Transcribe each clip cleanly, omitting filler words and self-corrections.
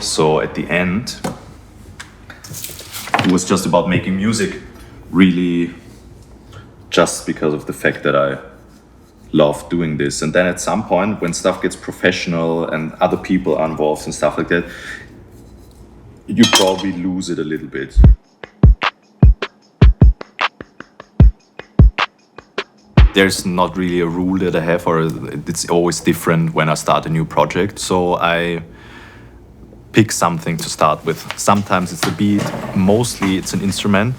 So at the end, it was just about making music, really, just because of the fact that I love doing this. And then at some point, when stuff gets professional and other people are involved and stuff like that, you probably lose it a little bit. There's not really a rule that I have, or it's always different when I start a new project. So I pick something to start with. Sometimes it's the beat, mostly it's an instrument.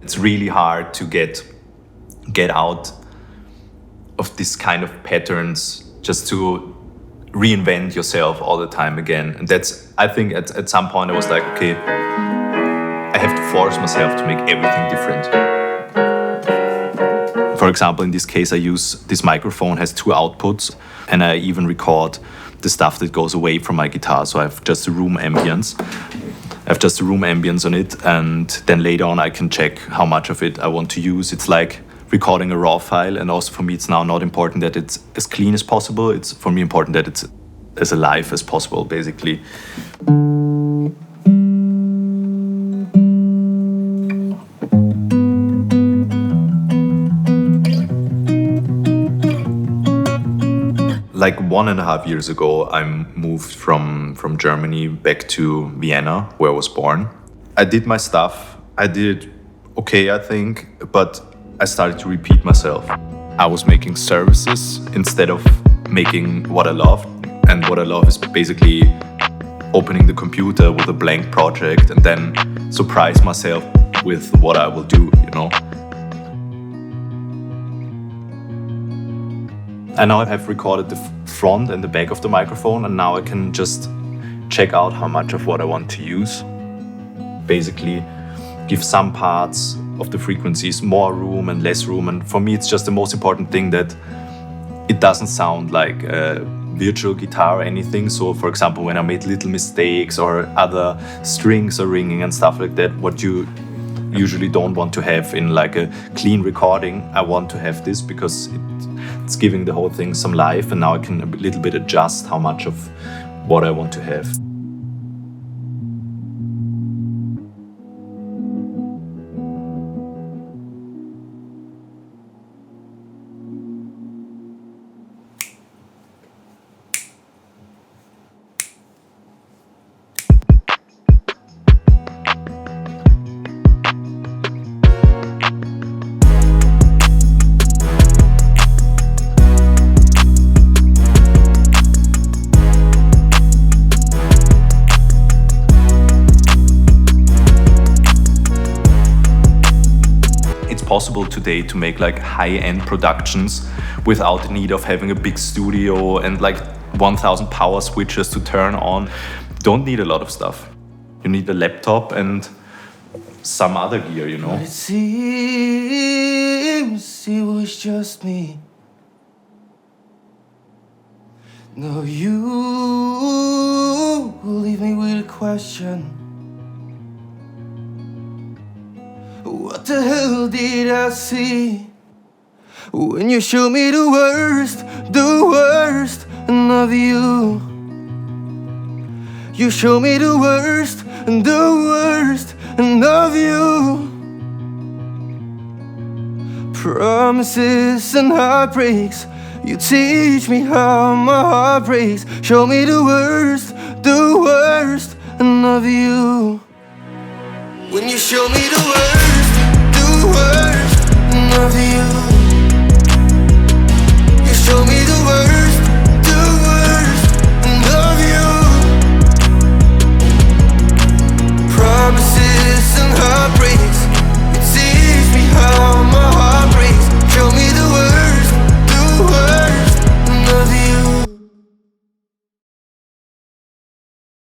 It's really hard to get out of this kind of patterns, just to reinvent yourself all the time again. And that's, I think at some point I was like, okay, I have to force myself to make everything different. For example, in this case, I use this microphone, has 2 outputs, and I even record the stuff that goes away from my guitar. So I have just a room ambience. On it, and then later on I can check how much of it I want to use. It's like recording a raw file, and also for me it's now not important that it's as clean as possible. It's for me important that it's as alive as possible, basically. Like 1.5 years ago, I moved from Germany back to Vienna, where I was born. I did my stuff. I did okay, I think, but I started to repeat myself. I was making services instead of making what I loved. And what I love is basically opening the computer with a blank project and then surprise myself with what I will do, you know? And now I have recorded the front and the back of the microphone, and now I can just check out how much of what I want to use. Basically, give some parts of the frequencies more room and less room. And for me, it's just the most important thing that it doesn't sound like a virtual guitar or anything. So, for example, when I made little mistakes or other strings are ringing and stuff like that, what you usually don't want to have in like a clean recording, I want to have this because it's giving the whole thing some life, and now I can a little bit adjust how much of what I want to have. Possible today to make like high-end productions without the need of having a big studio and like 1000 power switches to turn on. Don't need a lot of stuff. You need a laptop and some other gear, you know. But it seems it was just me. No, you leave me with a question. What the hell did I see when you showed me the worst of you? You showed me the worst of you. Promises and heartbreaks, you teach me how my heart breaks. Show me the worst of you. When you show me the worst